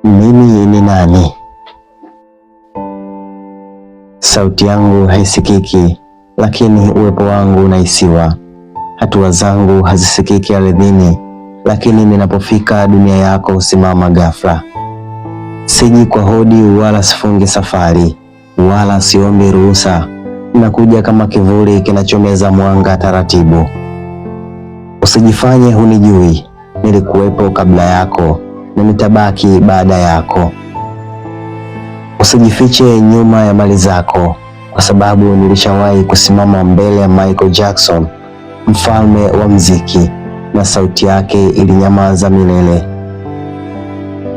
Mimi ni nani? Sauti yangu haisikiki, lakini uwepo wangu unahisiwa. Hatua zangu hazisikiki ardhini, lakini ninapofika dunia yako husimama ghafla. Siji kwa hodi wala sifungi safari, wala siombi ruhusa. Ninakuja kama kivuli kinachomeza mwanga taratibu. Usijifanye hunijui, nilikuwepo kabla yako na nitabaki baada yako. Usijifiche nyuma ya mali zako, kwa sababu nilishawahi kusimama mbele ya Michael Jackson, mfalme wa muziki, na sauti yake ilinyamaza milele.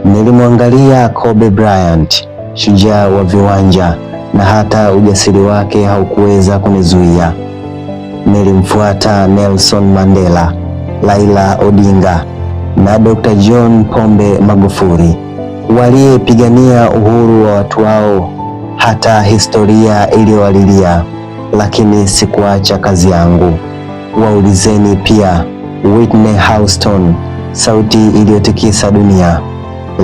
Nilimwangalia Kobe Bryant, shujaa wa viwanja, na hata ujasiri wake haukuweza kunizuia. Nilimfuata Nelson Mandela, Raila Odinga na Dr. John Pombe Magufuli, waliyepigania uhuru wa watu wao hata historia iliyowalilia, lakini sikuacha kazi yangu. Waulizeni pia Whitney Houston, sauti iliyotikisa dunia,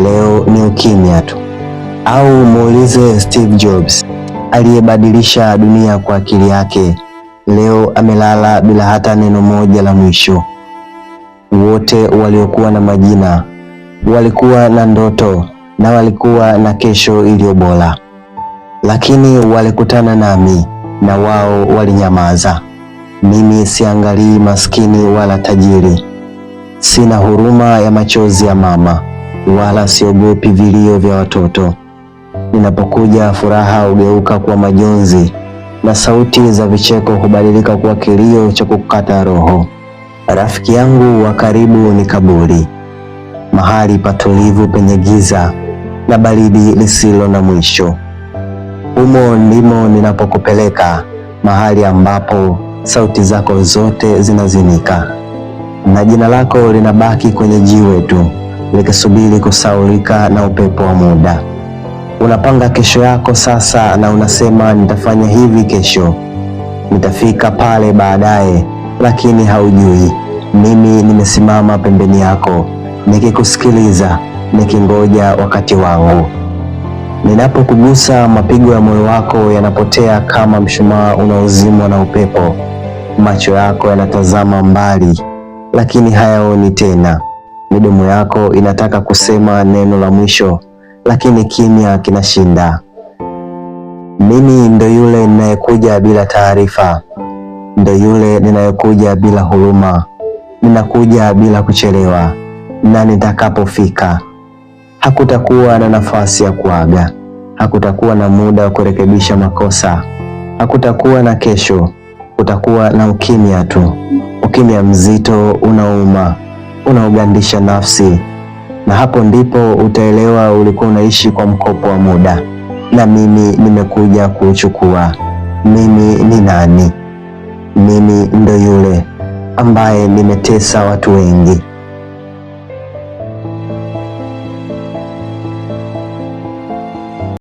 leo ni ukimya tu. Au muulize Steve Jobs, aliyebadilisha dunia kwa akili yake, leo amelala bila hata neno moja la mwisho. Wote waliokuwa na majina walikuwa na ndoto na walikuwa na kesho iliyo bora, lakini walikutana nami na wao walinyamaza. Mimi siangalii maskini wala tajiri, sina huruma ya machozi ya mama, wala siogopi vilio vya watoto. Ninapokuja furaha hugeuka kuwa majonzi, na sauti za vicheko hubadilika kuwa kilio cha kukata roho. Rafiki yangu wa karibu ni kaburi, mahali patulivu penye giza na baridi lisilo na mwisho. Humo ndimo ninapokupeleka, mahali ambapo sauti zako zote zinazimika na jina lako linabaki kwenye jiwe tu, likisubiri kusaulika na upepo wa muda. Unapanga kesho yako sasa na unasema nitafanya hivi kesho, nitafika pale baadaye, lakini haujui mimi nimesimama pembeni yako, nikikusikiliza, nikingoja wakati wangu. Ninapokugusa, mapigo ya moyo wako yanapotea kama mshumaa unaozimwa na upepo. Macho yako yanatazama mbali, lakini hayaoni tena. Midomo yako inataka kusema neno la mwisho, lakini kimya kinashinda. Mimi ndo yule ninayekuja bila taarifa, ndo yule ninayekuja bila huruma. Ninakuja bila kuchelewa, na nitakapofika hakutakuwa na nafasi ya kuaga, hakutakuwa na muda wa kurekebisha makosa, hakutakuwa na kesho. Utakuwa na ukimya tu, ukimya mzito unauma, unaugandisha nafsi. Na hapo ndipo utaelewa ulikuwa unaishi kwa mkopo wa muda, na mimi nimekuja kuuchukua. Mimi ni nani? Mimi ndo yule ambaye nimetesa watu wengi,